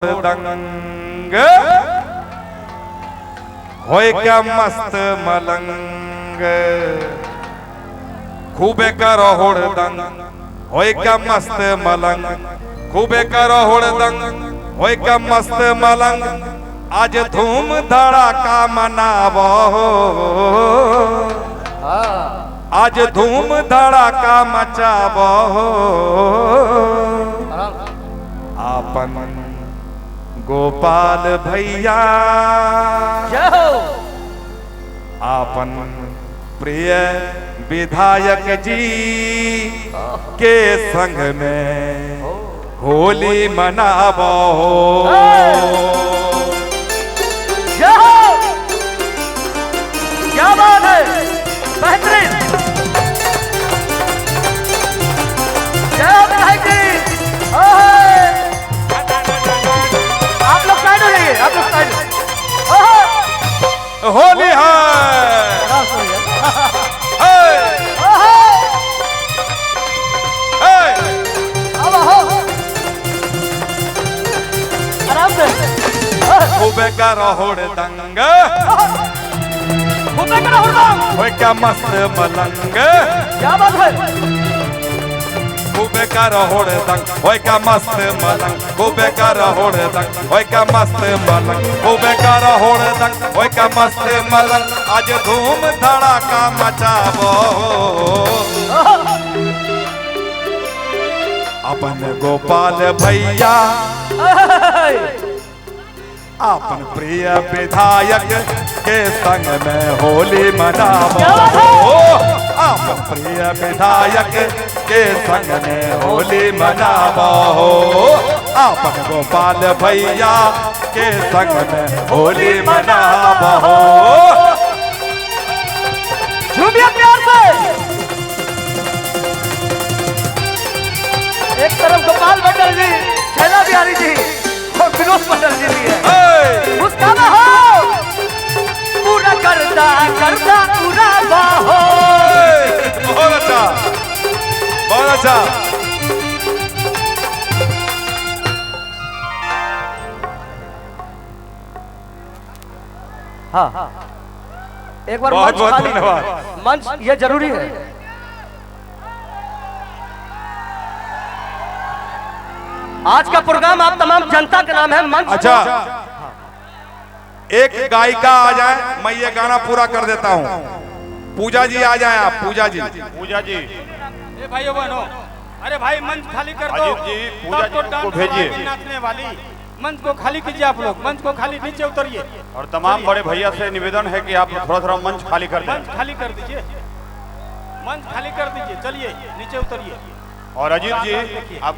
दंग होय क्या मस्त मलंग खूबे करो हुड़दंग होय क्या मस्त मलंग खूबे करो हुड़दंग होय क्या मस्त मलंग आज धूम धड़ाका मनावो आज धूम धड़ाका मचावो आपन गोपाल भैया आपन प्रिय विधायक जी के संग में होली मनावो क्या बात है, बेहतरीन। जय विधायक जी। आप लोग साइड हो जाइए, आप लोग साइड। होली है आराम से। खूबे करो हुड़दंग खूबे करो हुड़दंग होय क्या मस्त मलंग क्या बात है। खूबे करो हुड़दंग होय क्या मस्त मलंग खूबे करो हुड़दंग होय क्या मस्त मलंग खूबे करो हुड़दंग होय क्या मस्त मलंग आज धूम धड़ाका मचावो अपन गोपाल भैया अपन प्रिय विधायक के संग में होली मनावो अपन प्रिय विधायक के संग में होली मनावो अपन गोपाल भैया के संग में होली मनावो। झूमिए प्यार से। एक तरफ गोपाल मंडल जी, छैला बिहारी जी और विनोद मंडल जी भी है। मुस्काना हो पूरा करता करता पूरा बाहो। बहुत अच्छा, बहुत अच्छा। हाँ, एक बार बहुत बहुत मंच खाली, धन्यवाद। मंच ये जरूरी है। आज का प्रोग्राम आप तमाम जनता के नाम है। मंच अच्छा, एक गायिका आ जाए, मैं ये गाना पूरा कर देता हूँ। पूजा जी आ जाए आप। पूजा जी, पूजा जी। ए भाइयों बहनों, अरे भाई मंच खाली कर दो। अजीत जी, पूजा जी को भेजिए। नाचने वाली मंच को खाली कीजिए। आप लोग मंच को खाली, नीचे उतरिए। और तमाम बड़े भैया से निवेदन है कि आप थोड़ा थोड़ा मंच खाली कर दें। मंच खाली कर दीजिए, मंच खाली कर दीजिए। चलिए नीचे उतरिए। और अजीत जी, आप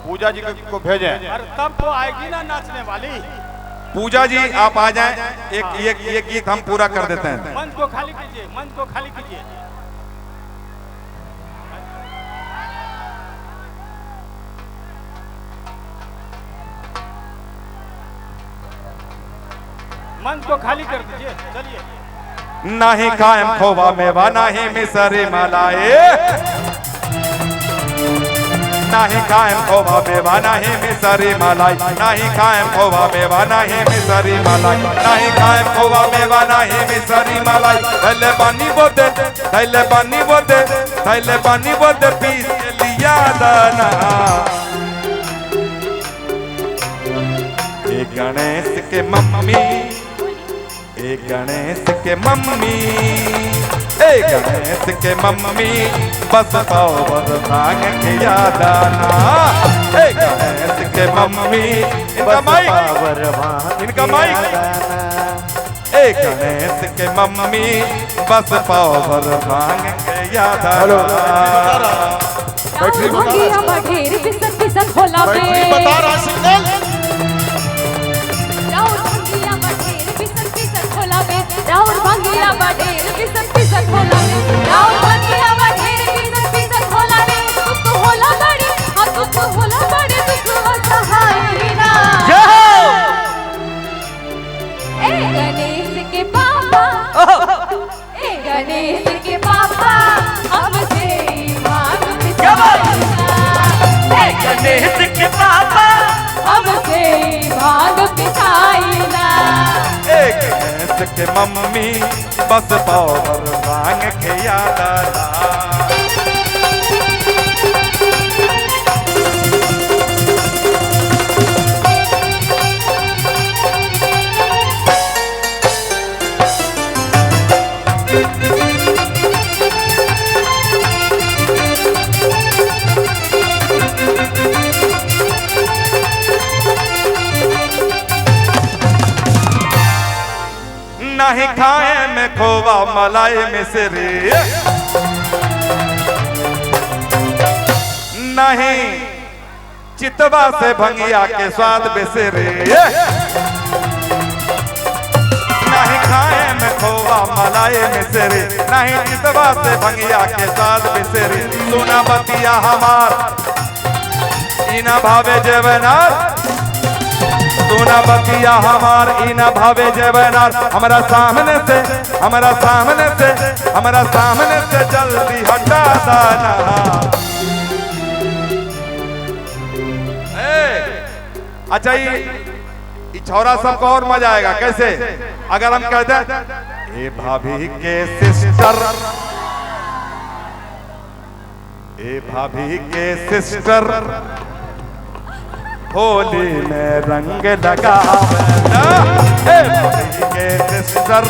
पूजा जी को भेजें। अरे तब तो आएगी ना नाचने वाली। पूजा जी आप आ जाए। एक गीत हम पूरा कर देते हैं। मंच को खाली कीजिए, मंच को खाली कीजिए। मंच को खाली कर दीजिए। चलिए। नहीं कायम खोवा मेवा नहीं मिसरी मलाई नहीं कायम खोवा मेवा नहीं मिसरी मलाई नहीं कायम खोवा मेवा नहीं मिसरी मलाई नहीं कायम खोवा मेवा नहीं मिसरी मलाई थैले पानी बोदे पीस के लिया दाना ए गणेश के मम्मी ए गणेश के मम्मी ए गणेश के मम्मी बस पाओ बस भांग के याद आना ए गणेश के मम्मी इनका माइक ए गणेश के मम्मी बस पाओ बस भांग के याद आना। बता रहा सिग्नल। राउर भंगिया बढेर पिसन पिसन होला रे राउर भंगिया बढेर पिसन पिसन होला रे तू होला बड़ी तू होला बड़ी तू सहाय ना ए गणेश के पापा हमसे मांग गणेश के पापा हमसे के मम्मी बस पावर भांग के याद आना। नहीं खाए में खोवा मलाई मिश्री, नहीं चितवा से भंगिया के स्वाद बिसरे, नहीं खाए में खोवा मलाई मिश्री, नहीं चितवा से भंगिया के स्वाद बिसरे। सुना बतिया हमार इना भावे जेवनार, सुना बतिया हमार इना भावे जेवनार। हमारा सामने से, हमारा सामने से, हमारा सामने से जल्दी हटा दाना। अच्छा ये छोरा सबको और मजा आएगा कैसे अगर हम कहते हैं ए भाभी के सिस्टर, ए भाभी के सिस्टर होली में रंग लगावेला, ए भाभी के सिस्टर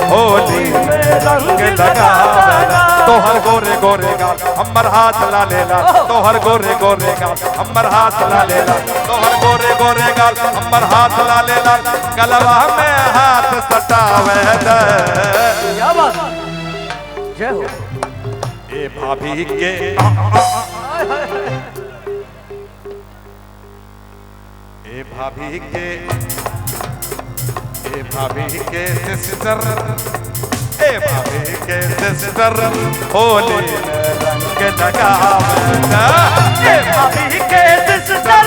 होली में रंग लगावेला। तोहर गोरे गोरे गाल हमर हाथ ला लेला, तोहर गोरे गोरे गाल हमर हाथ ला लेला, तोहर गोरे गोरे गाल हमर हाथ ला लेला। गलवा में हाथ सटावे दे, क्या बात, जय हो। ए भाभी के ए भाभी के, ए भाभी के सिस्टर, ए भाभी के सिस्टर होली में रंग लगावेला, ए भाभी के सिस्टर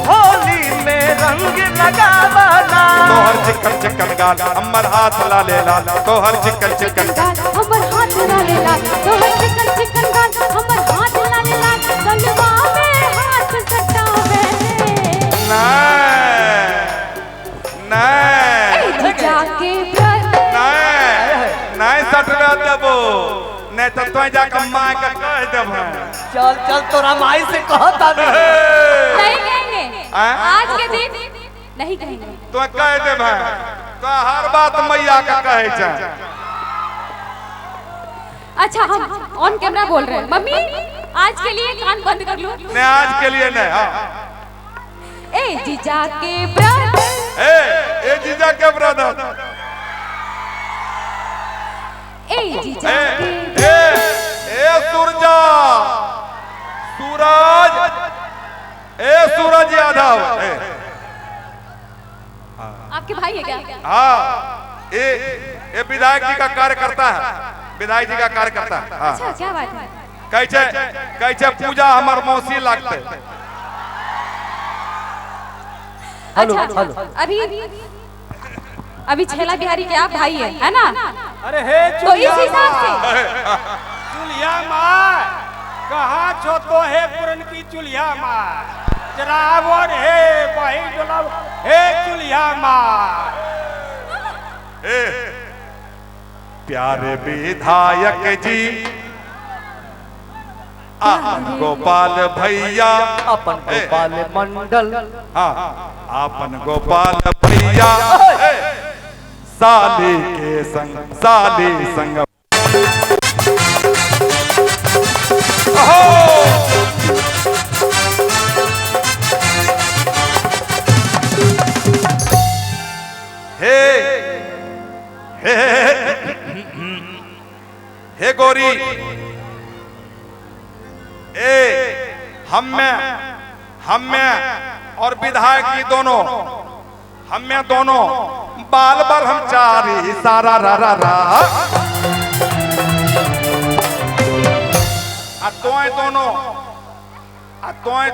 होली में रंग लगावला। तोहर चिकन चिकन गाल हमर हाथ ला लेला, तोहर चिकन चिकन गाल हमर हाथ ला लेला, तोहर चिकन चिकन गाल हमर हाथ ला लेला। गलवा में हाथ सटावे जाके नहीं सटवा देबो, नहीं तो तोय जाके माय के कह देबो। चल चल तोरा माई से कहता नहीं कहेंगे, आज के दिन नहीं कहेंगे। तो कह देबो, तो हर बात मैया का कहे छ। अच्छा हम ऑन कैमरा बोल रहे हैं। मम्मी आज के लिए कान बंद कर लो। नहीं आज के लिए नहीं। हाँ ए जीजा के ब्रदर, ए जीजा के ब्रदर, ए जीजा के ए सूरजा, सूरज, ए सूरज यादव, आपके भाई है क्या? हाँ ये विधायक जी का कार्यकर्ता है, विधायक जी का कार्यकर्ता है। हाँ। अच्छा क्या बात है। कैसे पूजा हमार मौसी लागते। हेलो अच्छा, हेलो अभी छेला बिहारी के आप भाई है ना? अरे हे तो इस हिसाब से चुलिया माँ कहाँ छो तो हे पुरन की चुलिया माँ जरावर हे वही डोलाव हे चुलिया माँ। प्यारे विधायक जी गोपाल भैया, अपन गोपाल मंडल, हाँ अपन गोपाल भैया साली के संग, साली संग हे हे गोरी, हमें और विधायक की दोनों, हमें दोनों बाल ब्रह्मचारी सारा रा रा रा। तोय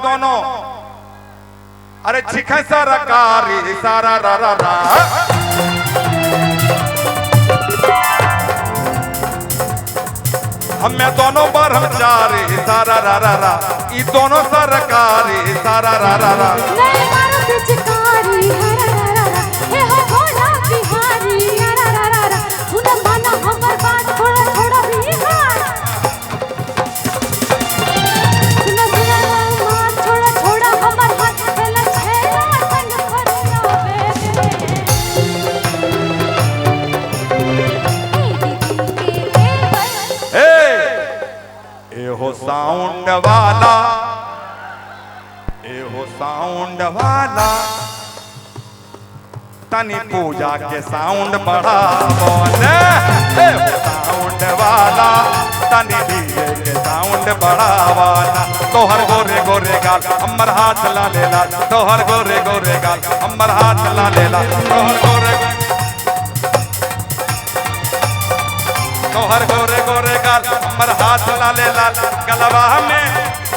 दोनों अरे छिखे सरकारी सारा रा रा रा। हमें दोनों ब्रह्मचारी सारा रा रा रा, ई दोनों सरकारी सारा रा रा रा। नहीं मारो पिचकारी हरा रा रा, हे हो भोला बिहारी हरा रा रा वाला, ए हो साउंड वाला, तनी पूजा के साउंड बढ़ावो ने। ए हो साउंड वाला, तनी डीजे के साउंड बढ़ावा ना। तोहर गोरे गोरे गाल हमर हाथ ला लेला, तोहर गोरे गोरे गाल हमर हाथ ला लेला, तोहर गोरे गोरे गाल हमर हाथ ला लेला। गलबा में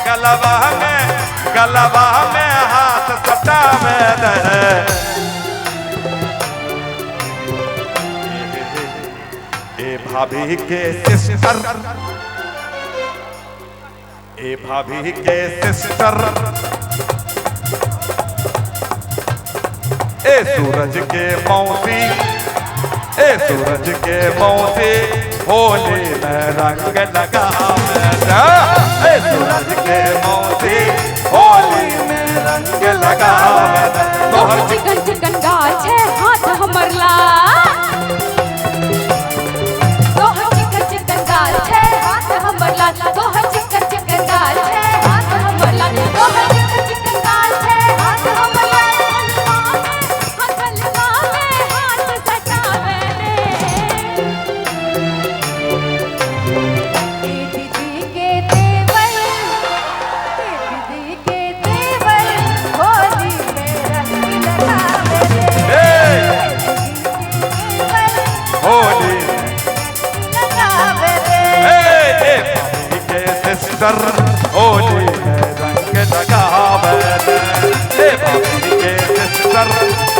गलबा में गलबा में हाथ सटावे दे। ए भाभी के सिस्टर, ए भाभी के सिस्टर, ए सूरज के मौसी, ए सूरज के मौसी, होली में रंग लगावे दे। ए सूरज के मौसी, होली में रंग लगावे दे। तोहर चिकन चिकन गाल छे हाथ हमर लाल, तोहर चिकन चिकन गाल छे हाथ हमर लाल, तोहर चिकन चिकन गाल छे हाथ हमर लाल, तोहर चिकन चिकन गाल छे हाथ हमर लाल। गलबा में हाथ सटावे दे। ए दीदी के देवर, ए दीदी के देवर, होली में रंग लगावे दे। होली लगावे दे। ए भाभी के सिस्टर, होली में रंग लगावे दे। ए भाभी के सिस्टर,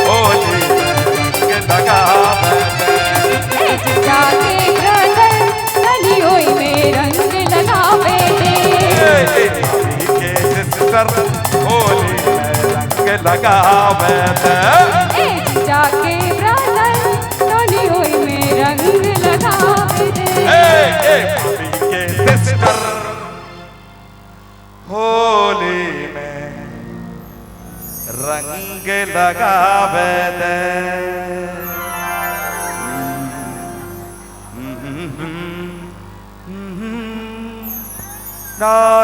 होली में रंग लगावे दे। ए जीजा के ब्रदर, तनियोई में रंग लगावे दे। ए भाभी के सिस्टर, होली में रंग लगावे दे। ए जीजा के ब्रदर, तनियोई में रंग लगावे दे। ए भाभी के सिस्टर, होली में रंग लगावे दे।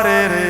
रे रे